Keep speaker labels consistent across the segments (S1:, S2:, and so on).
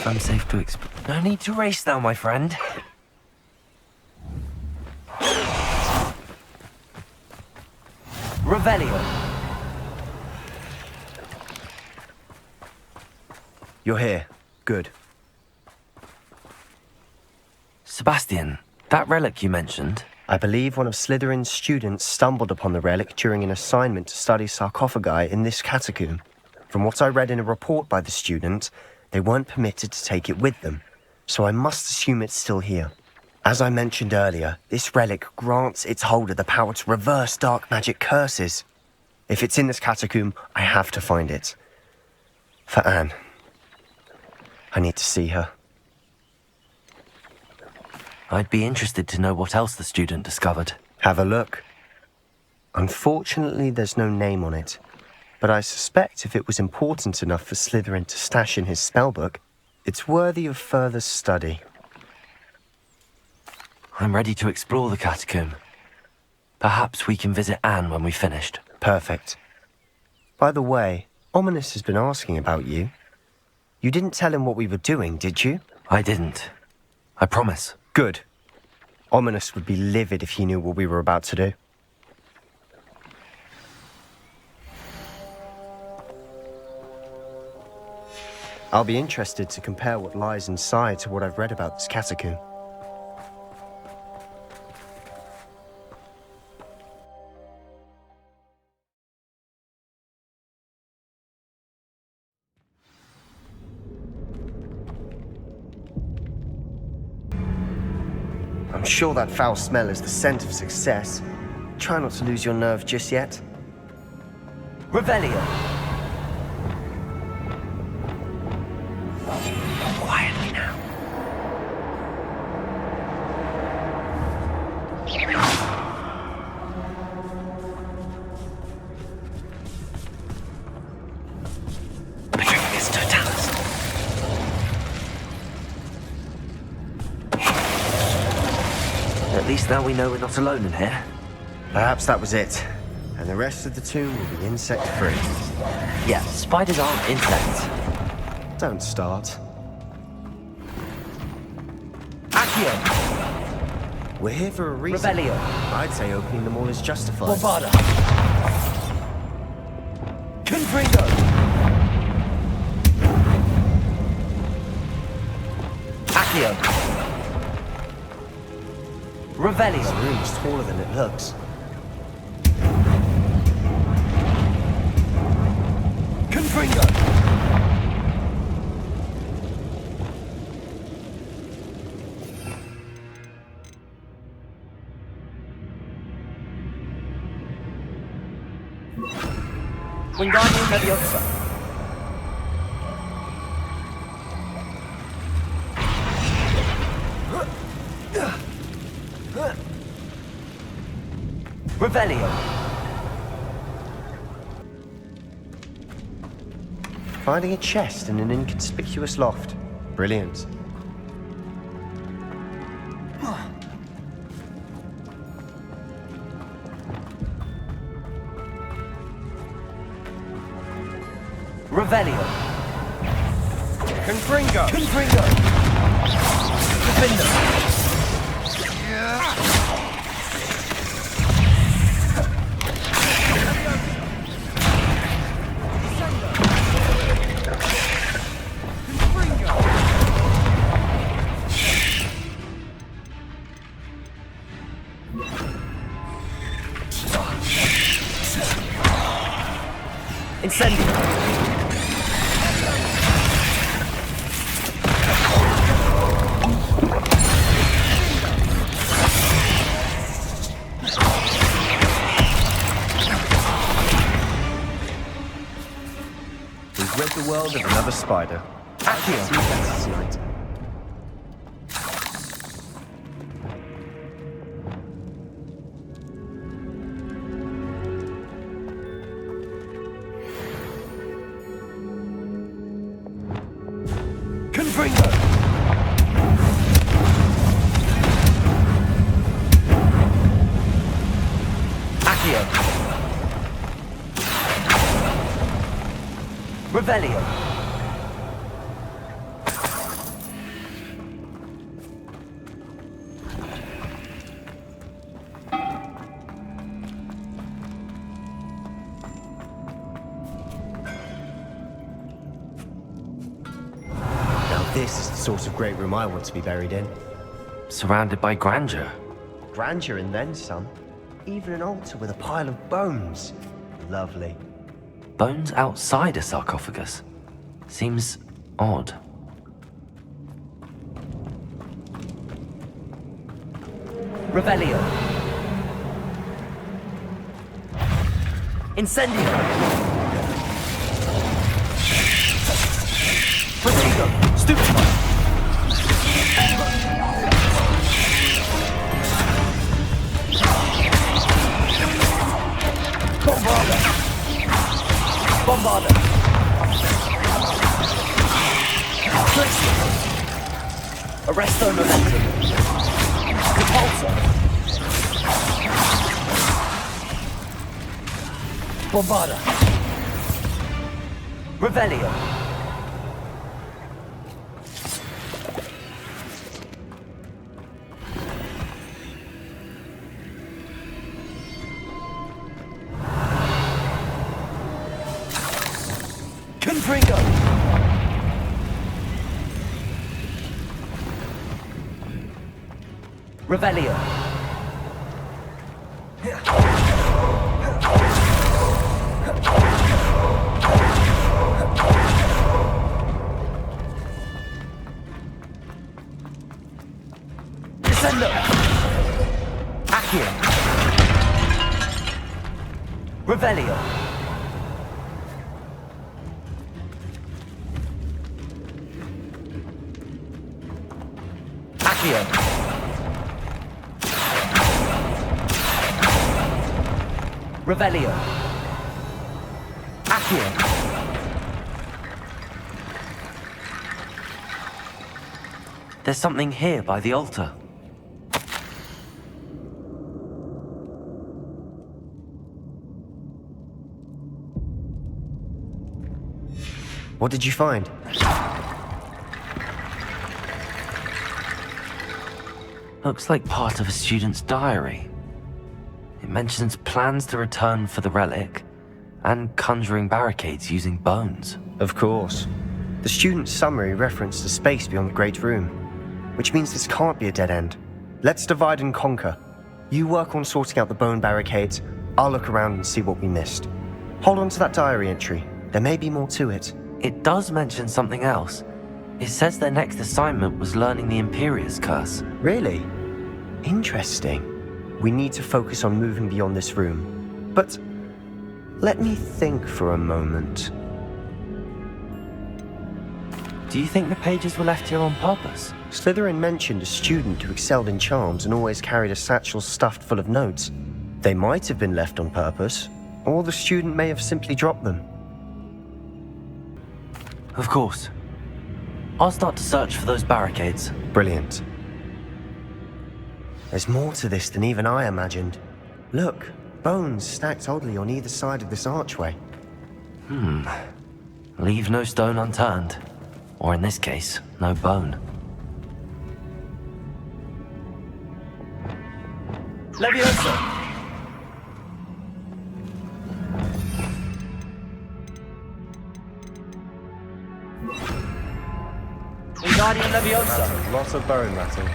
S1: if I'm safe to No need to race now, my friend. Revelio.
S2: You're here. Good.
S1: Sebastian, that relic you mentioned...
S2: I believe one of Slytherin's students stumbled upon the relic during an assignment to study sarcophagi in this catacomb. From what I read in a report by the student, they weren't permitted to take it with them, so I must assume it's still here. As I mentioned earlier, this relic grants its holder the power to reverse dark magic curses. If it's in this catacomb, I have to find it. For Anne. I need to see her.
S1: I'd be interested to know what else the student discovered.
S2: Have a look. Unfortunately, there's no name on it, but I suspect if it was important enough for Slytherin to stash in his spellbook, it's worthy of further study.
S1: I'm ready to explore the catacomb. Perhaps we can visit Anne when we've finished.
S2: Perfect. By the way, Ominous has been asking about you. You didn't tell him what we were doing, did you?
S1: I didn't. I promise.
S2: Good. Ominous would be livid if he knew what we were about to do. I'll be interested to compare what lies inside to what I've read about this catacomb. I'm sure that foul smell is the scent of success. Try not to lose your nerve just yet.
S1: Revelio. Quietly now. Imperius totalis. At least now we know we're not alone in here.
S2: Perhaps that was it. And the rest of the tomb will be insect-free.
S1: Yeah, spiders aren't insects.
S2: Don't start.
S1: Accio!
S2: We're here for a reason.
S1: Revelio.
S2: I'd say opening them all is justified.
S1: Bovada. Confringo! Accio! Revelio.
S2: This room is taller than it looks.
S1: Confringo! Wingardium Leviosa. Revelio.
S2: Finding a chest in an inconspicuous loft. Brilliant.
S1: Revelio.
S2: Confringo!
S1: Confringo. Defender. Incendio.
S2: We've rid the world of another spider.
S1: Accio.
S2: Tonight.
S1: Confringo. Accio. Revelio.
S2: This is the sort of great room I want to be buried in.
S1: Surrounded by grandeur.
S2: Grandeur and then some. Even an altar with a pile of bones. Lovely.
S1: Bones outside a sarcophagus. Seems odd.
S3: Revelio. Incendio. Protego. Stupefy. Bombarda. Bombarda. Arresto momentum. Repulsor. Bombarda. Revelio. Confringo. Revelio. Descendo. Accio. Revelio. Accio. Revelio. Accio.
S1: There's something here by the altar.
S2: What did you find?
S1: Looks like part of a student's diary. It mentions plans to return for the relic and conjuring barricades using bones.
S2: Of course. The student's summary referenced a space beyond the Great Room, which means this can't be a dead end. Let's divide and conquer. You work on sorting out the bone barricades, I'll look around and see what we missed. Hold on to that diary entry. There may be more to it.
S1: It does mention something else. It says their next assignment was learning the Imperius curse.
S2: Really? Interesting. We need to focus on moving beyond this room. But let me think for a moment.
S1: Do you think the pages were left here on purpose?
S2: Slytherin mentioned a student who excelled in charms and always carried a satchel stuffed full of notes. They might have been left on purpose, or the student may have simply dropped them.
S1: Of course. I'll start to search for those barricades.
S2: Brilliant. There's more to this than even I imagined. Look, bones stacked oddly on either side of this archway.
S1: Leave no stone unturned. Or in this case, no bone.
S3: Leviosa. Wingardium Leviosa.
S2: Lots of bone rattle.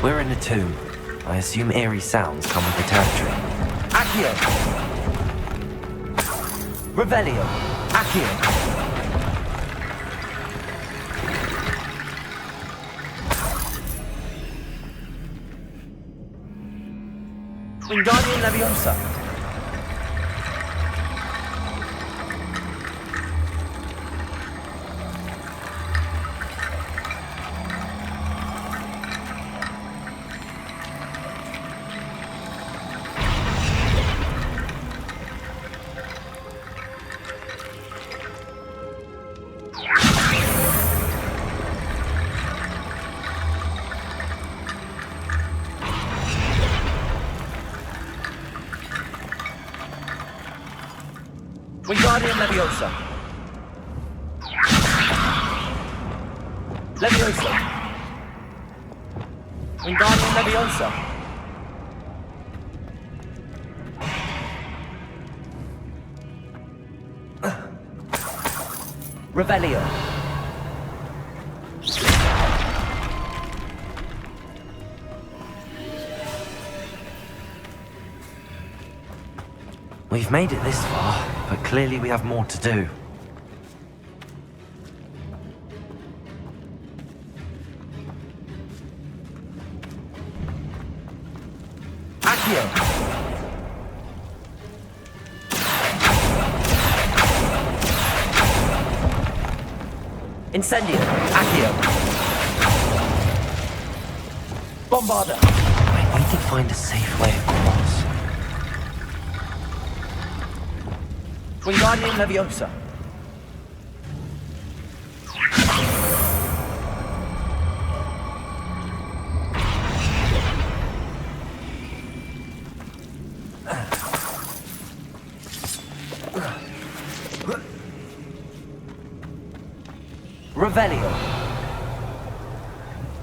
S1: We're in a tomb. I assume eerie sounds come with the territory.
S3: Accio. Revelio. Accio. Wingardium Leviosa. Wingardium Leviosa. Leviosa. Wingardium Leviosa. Revelio.
S1: We've made it this far, but clearly we have more to do.
S3: Accio. Incendio. Accio. Bombarda.
S1: I need to find a safe way across.
S3: Wingardium Leviosa. Revelio.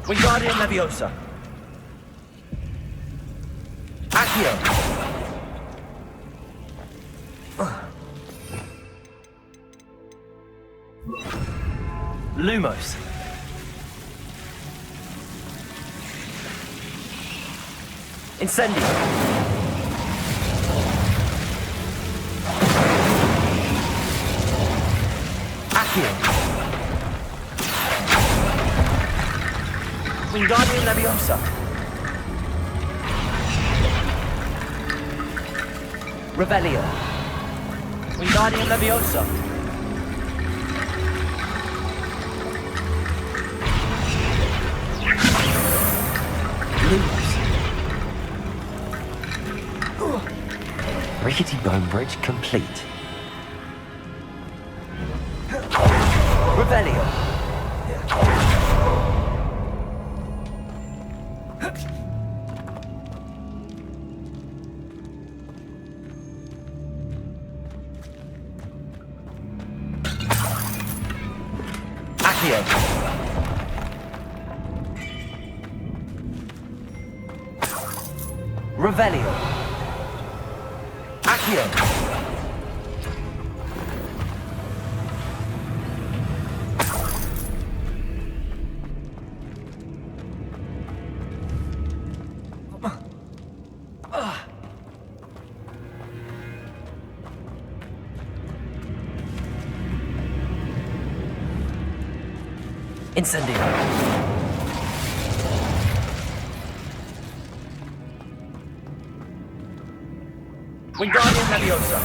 S3: Wingardium Leviosa. Accio. Lumos. Incendio. Accio. Wingardium Leviosa. Revelio. Wingardium Leviosa.
S1: Lumos. Rickety bone bridge complete.
S3: Revelio. Accio. Revelio. Accio. Incendio. Wingardium Leviosa.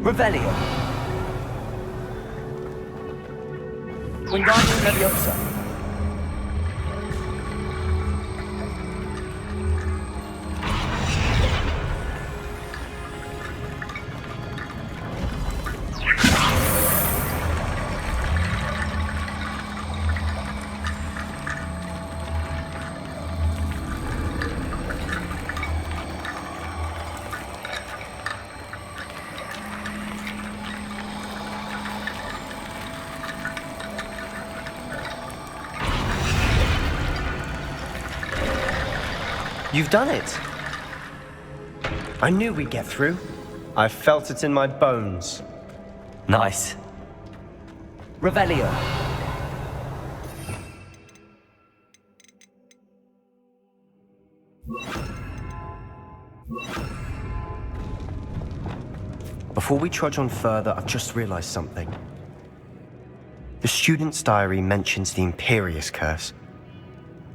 S3: Revelio. Wingardium Leviosa.
S2: You've done it. I knew we'd get through. I felt it in my bones.
S1: Nice.
S3: Revelio.
S2: Before we trudge on further, I've just realized something. The student's diary mentions the Imperius curse.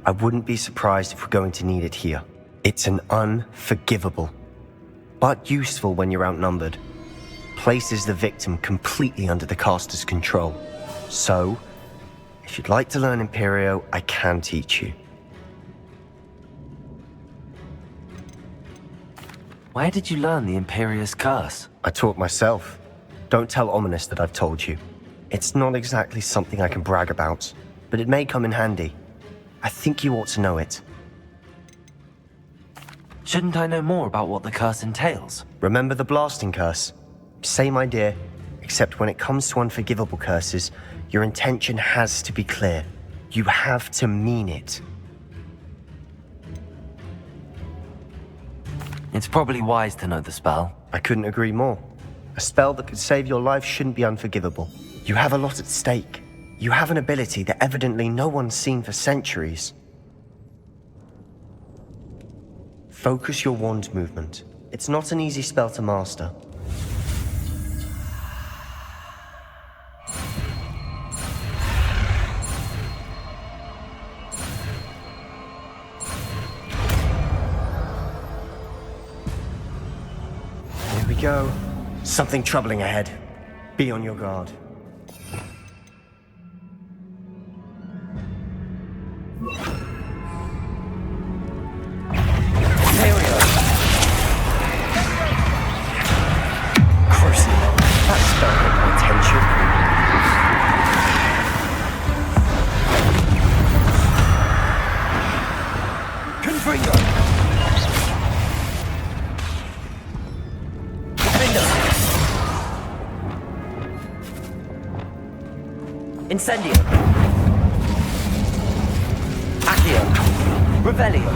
S2: I wouldn't be surprised if we're going to need it here. It's an unforgivable, but useful when you're outnumbered. Places the victim completely under the caster's control. So, if you'd like to learn Imperio, I can teach you.
S1: Where did you learn the Imperius curse?
S2: I taught myself. Don't tell Ominous that I've told you. It's not exactly something I can brag about, but it may come in handy. I think you ought to know it.
S1: Shouldn't I know more about what the curse entails?
S2: Remember the blasting curse? Same idea, except when it comes to unforgivable curses, your intention has to be clear. You have to mean it.
S1: It's probably wise to know the spell.
S2: I couldn't agree more. A spell that could save your life shouldn't be unforgivable. You have a lot at stake. You have an ability that evidently no one's seen for centuries. Focus your wand movement. It's not an easy spell to master. Here we go. Something troubling ahead. Be on your guard.
S3: Incendio. Accio. Revelio.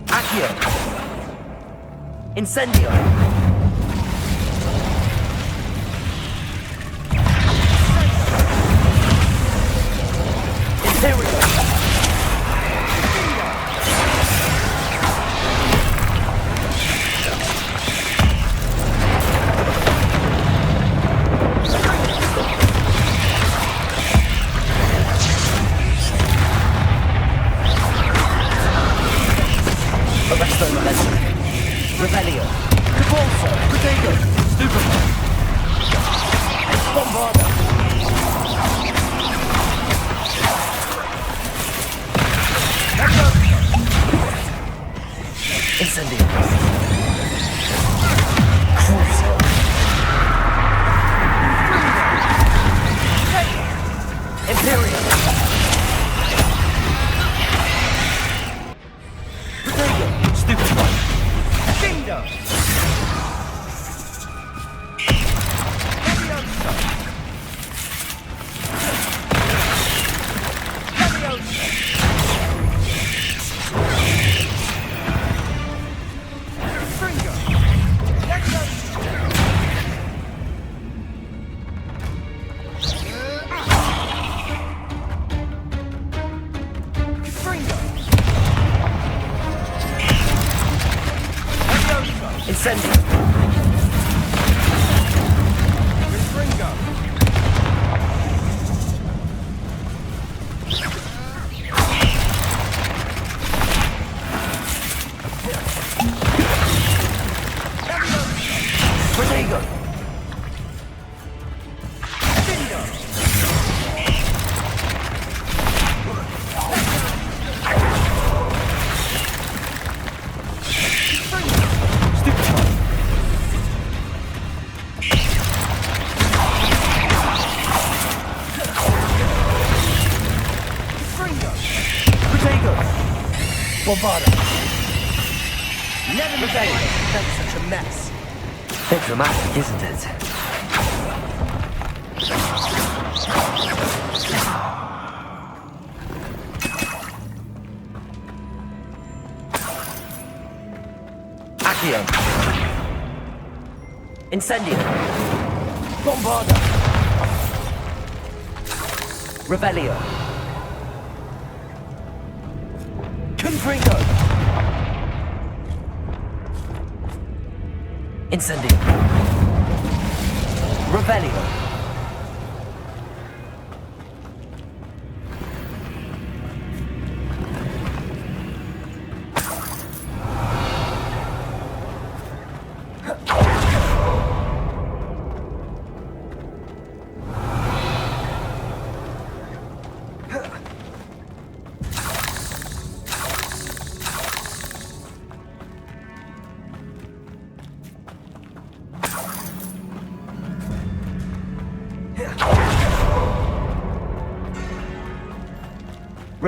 S3: Accio. Incendio. Revelio. Convulso. Protego. Stupefy. Bombarda. Incendio. Cruiser. Imperius. Protego. Stupefy. Kingdom. Incendio. Ringo. Protego. Bombarda. Never Revelio. That's such a mess.
S1: Bit dramatic, isn't it? Accio.
S3: Incendio. Bombarda. Revelio. Confringo. Incendio. Revelio.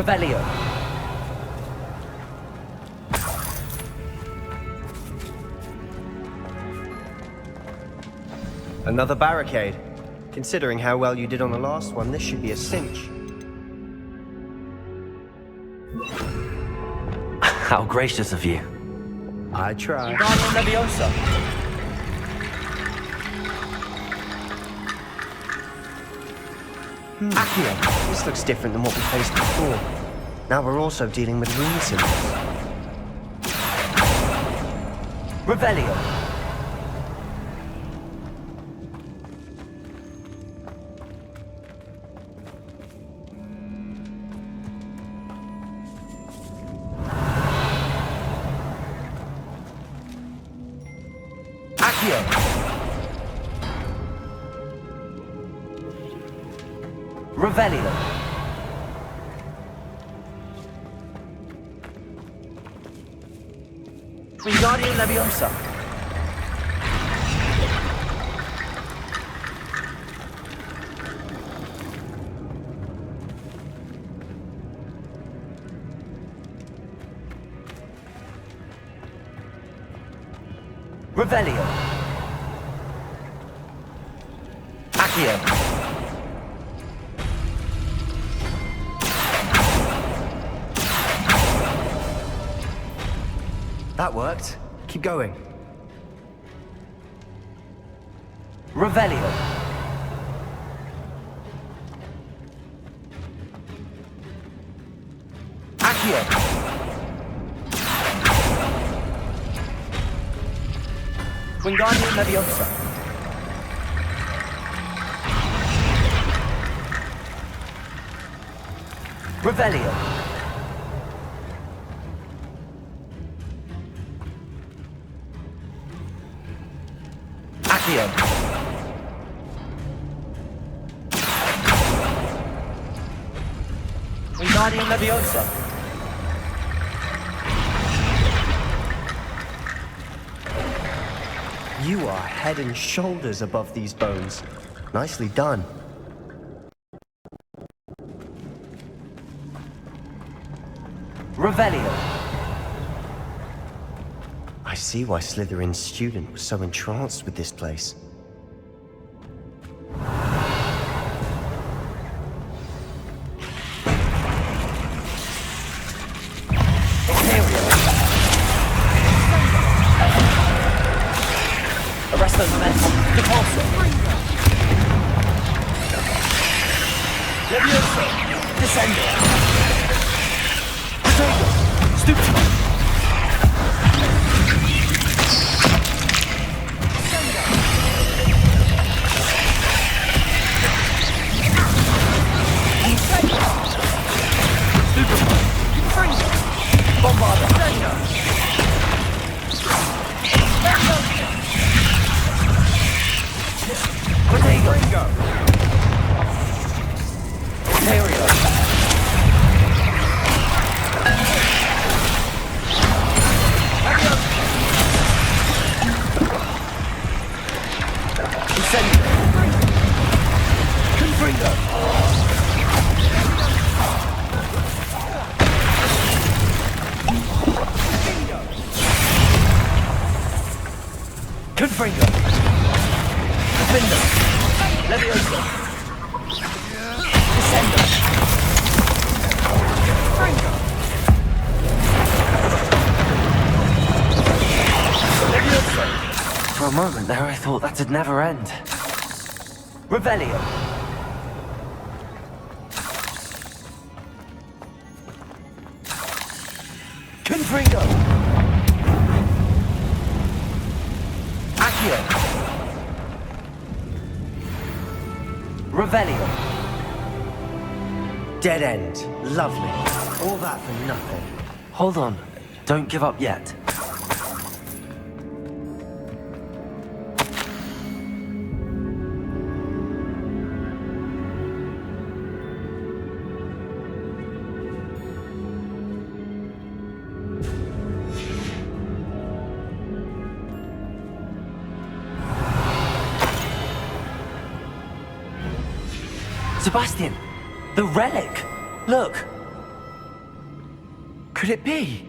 S3: Revelio.
S2: Another barricade. Considering how well you did on the last one, this should be a cinch.
S1: How gracious of you.
S2: I tried.
S3: Wingardium Leviosa.
S2: Accio. This looks different than what we faced before. Now we're also dealing with rune symbols.
S3: Revelio. Accio. Revelio. Wingardium Leviosa. Revelio. Accio.
S2: That worked. Keep going.
S3: Revelio. Accio. Wingardium Leviosa. Revelio. Accio. Wingardium Leviosa.
S2: You are head and shoulders above these bones. Nicely done.
S3: Revelio.
S2: I see why Slytherin's student was so entranced with this place.
S3: Arrest those men. Depulso. Leviosa. Descendo. Potato. Stupid. Bombarda. Potato. Ontario. Incendio. Confringo. Confringo. Defender. Leviosa. Descendo. Leviosa.
S1: For a moment there, I thought that'd never end.
S3: Revelio. Confringo. Accio. Revelio.
S2: Dead end. Lovely. All that for nothing.
S1: Hold on. Don't give up yet. Sebastian! The relic! Look!
S2: could it be?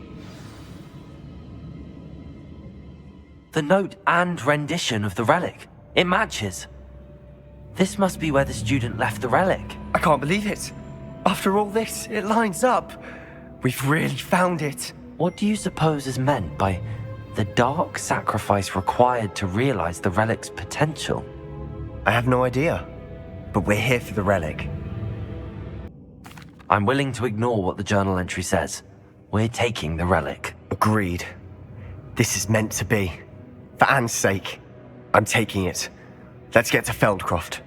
S1: The note and rendition of the relic. It matches. This must be where the student left the relic.
S2: I can't believe it. After all this, it lines up. We've really found it.
S1: What do you suppose is meant by the dark sacrifice required to realize the relic's potential?
S2: I have no idea. But we're here for the relic.
S1: I'm willing to ignore what the journal entry says. We're taking the relic.
S2: Agreed. This is meant to be. For Anne's sake, I'm taking it. Let's get to Feldcroft.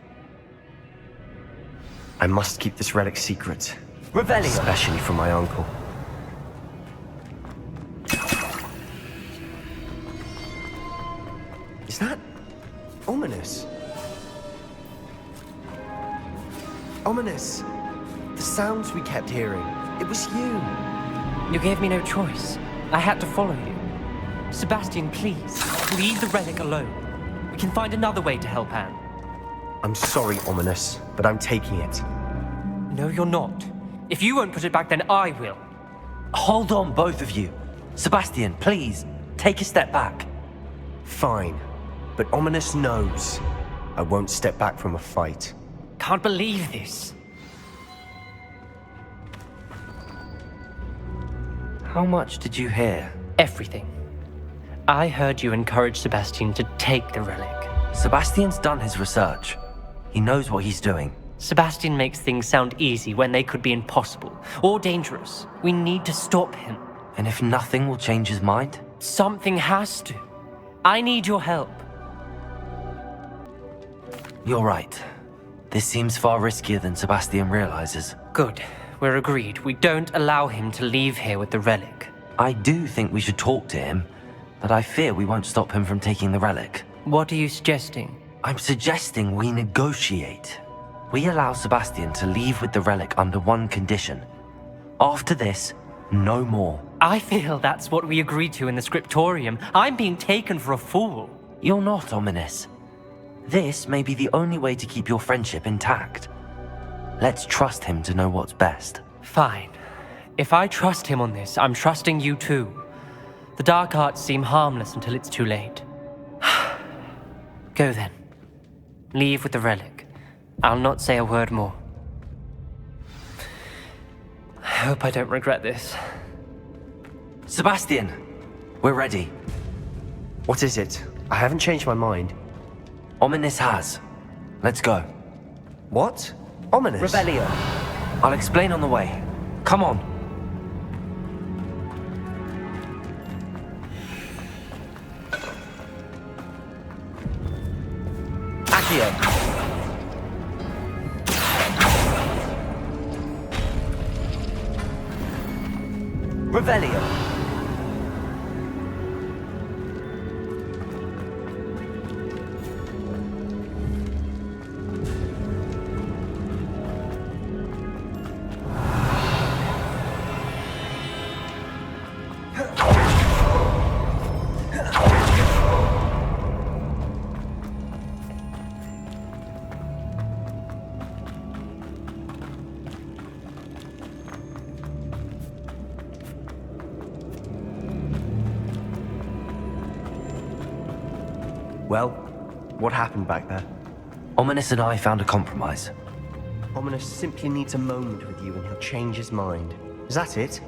S2: I must keep this relic secret.
S1: Revelio!
S2: Especially from my uncle. Is that ominous? Ominous. The sounds we kept hearing. It was you.
S4: You gave me no choice. I had to follow you. Sebastian, please, leave the relic alone. We can find another way to help Anne.
S2: I'm sorry, Ominous, but I'm taking it.
S4: No, you're not. If you won't put it back, then I will.
S1: Hold on, both of you. Sebastian, please, take a step back.
S2: Fine, but Ominous knows I won't step back from a fight.
S4: Can't believe this.
S1: How much did you hear?
S4: Everything. I heard you encourage Sebastian to take the relic.
S1: Sebastian's done his research. He knows what he's doing.
S4: Sebastian makes things sound easy when they could be impossible or dangerous. We need to stop him.
S1: And if nothing will change his mind?
S4: Something has to. I need your help.
S1: You're right. This seems far riskier than Sebastian realizes.
S4: Good. We're agreed. We don't allow him to leave here with the relic.
S1: I do think we should talk to him, but I fear we won't stop him from taking the relic.
S4: What are you suggesting?
S1: I'm suggesting we negotiate. We allow Sebastian to leave with the relic under one condition. After this, no more.
S4: I feel that's what we agreed to in the scriptorium. I'm being taken for a fool.
S1: You're not, Ominous. This may be the only way to keep your friendship intact. Let's trust him to know what's best.
S4: Fine. If I trust him on this, I'm trusting you too. The dark arts seem harmless until it's too late. Go then. Leave with the relic. I'll not say a word more. I hope I don't regret this.
S1: Sebastian, we're ready.
S2: What is it? I haven't changed my mind.
S1: Ominous has. Let's go.
S2: What? Ominous?
S1: Revelio. I'll explain on the way. Come on. Accio. Revelio.
S2: Well, what happened back there?
S1: Ominous and I found a compromise.
S2: Ominous simply needs a moment with you and he'll change his mind. Is that it?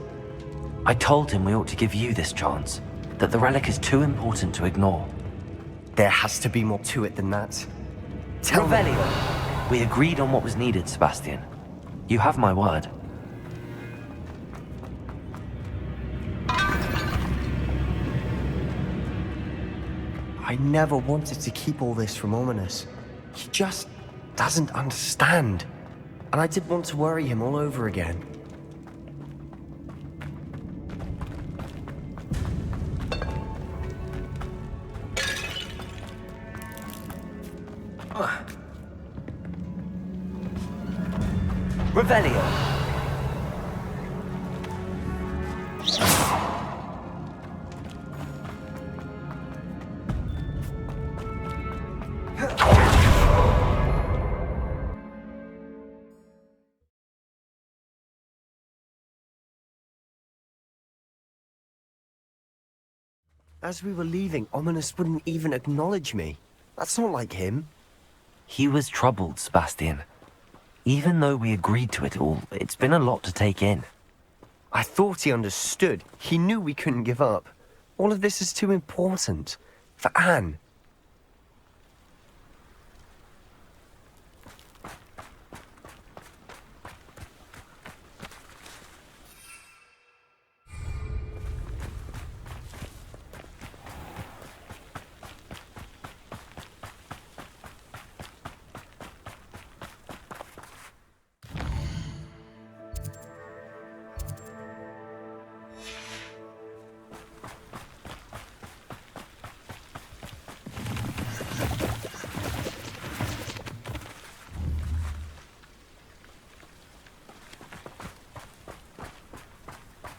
S1: I told him we ought to give you this chance, that the relic is too important to ignore.
S2: There has to be more to it than that. Tell me.
S1: Revelio. We agreed on what was needed, Sebastian. You have my word.
S2: I never wanted to keep all this from Ominous. He just doesn't understand. And I didn't want to worry him all over again.
S1: Revelio.
S2: As we were leaving, Ominous wouldn't even acknowledge me. That's not like him.
S1: He was troubled, Sebastian. Even though we agreed to it all, it's been a lot to take in.
S2: I thought he understood. He knew we couldn't give up. All of this is too important. For Anne.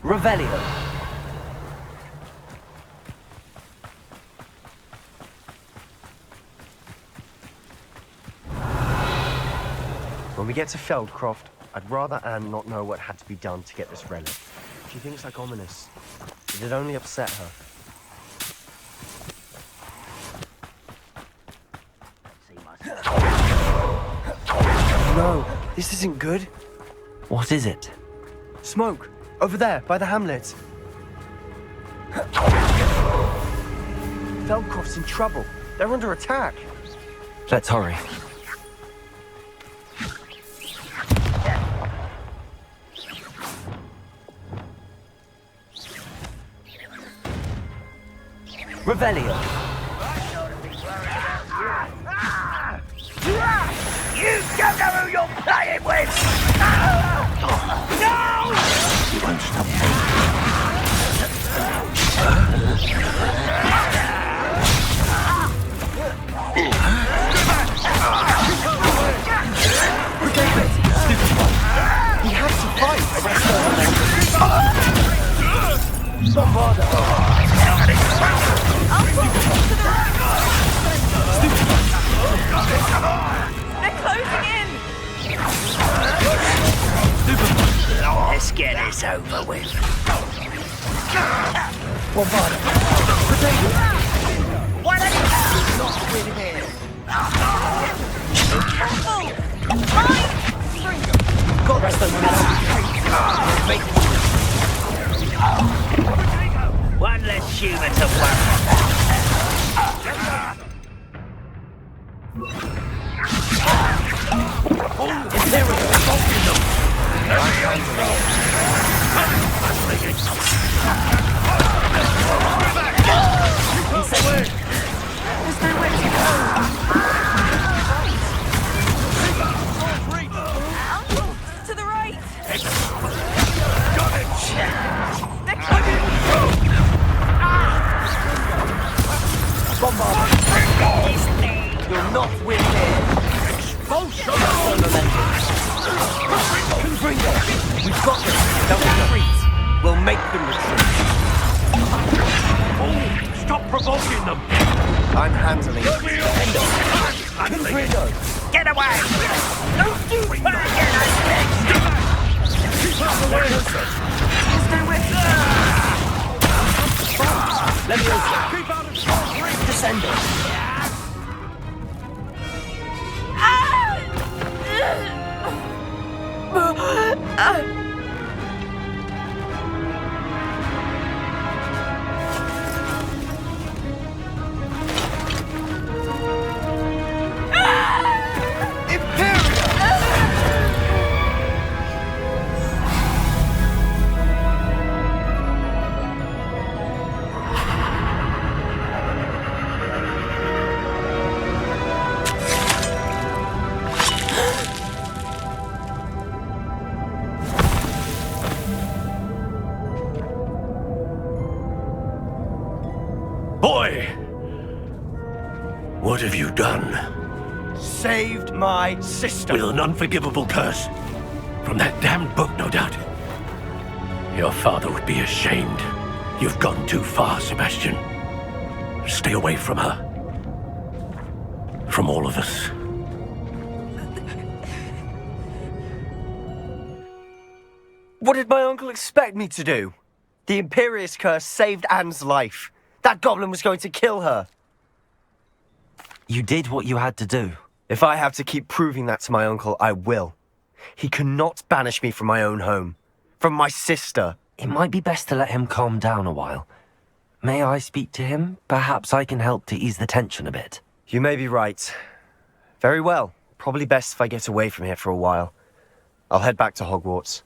S3: Revelio.
S2: When we get to Feldcroft, I'd rather Anne not know what had to be done to get this relic. She thinks like Ominous. It'd only upset her. No, this isn't good.
S1: What is it?
S2: Smoke! Over there, by the hamlet. Feldcroft's in trouble. They're under attack.
S1: Let's hurry.
S3: Revelio. You don't know who you're playing with! No!
S1: You won't stop
S2: He has to fight!
S5: They're closing in!
S3: Let's get this over with. Why don't you not win here?
S5: Careful! Mine!
S3: Got rest of one less human to worry about.
S5: There's nowhere to go! Uncle, to the right! They're coming!
S3: You'll not win here. Expulsion! We've got them. They'll retreat. We'll make them retreat.
S6: Stop provoking them!
S2: I'm handling it.
S3: Get away! Don't do fire again, I beg!
S5: There's nowhere to
S3: Let me over. Descending.
S6: Boy! What have you done?
S2: Saved my sister.
S6: With an unforgivable curse? From that damned book, no doubt. Your father would be ashamed. You've gone too far, Sebastian. Stay away from her. From all of us.
S2: What did my uncle expect me to do? The Imperius curse saved Anne's life. That goblin was going to kill her.
S1: You did what you had to do.
S2: If I have to keep proving that to my uncle, I will. He cannot banish me from my own home. From my sister.
S1: It might be best to let him calm down a while. May I speak to him? Perhaps I can help to ease the tension a bit.
S2: You may be right. Very well. Probably best if I get away from here for a while. I'll head back to Hogwarts.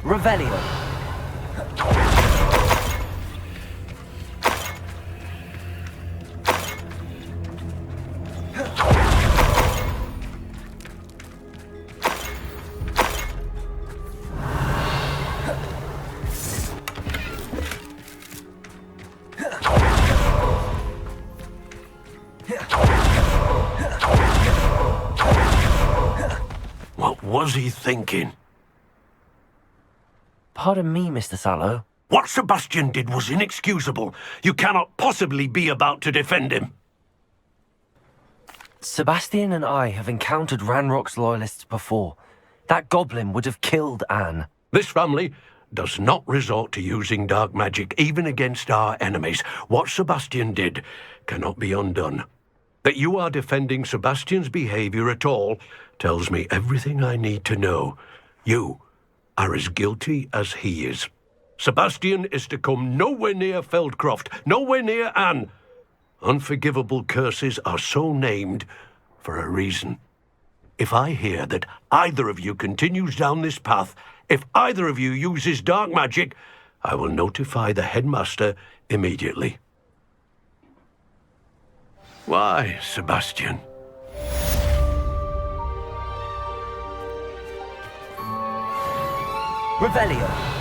S4: Revelio.
S6: What was he thinking?
S1: Pardon me, Mr. Sallow.
S6: What Sebastian did was inexcusable. You cannot possibly be about to defend him.
S1: Sebastian and I have encountered Ranrock's loyalists before. That goblin would have killed Anne.
S6: This family does not resort to using dark magic, even against our enemies. What Sebastian did cannot be undone. That you are defending Sebastian's behavior at all tells me everything I need to know. You are as guilty as he is. Sebastian is to come nowhere near Feldcroft, nowhere near Anne. Unforgivable curses are so named for a reason. If I hear that either of you continues down this path, if either of you uses dark magic, I will notify the headmaster immediately. Why, Sebastian?
S4: Revelio.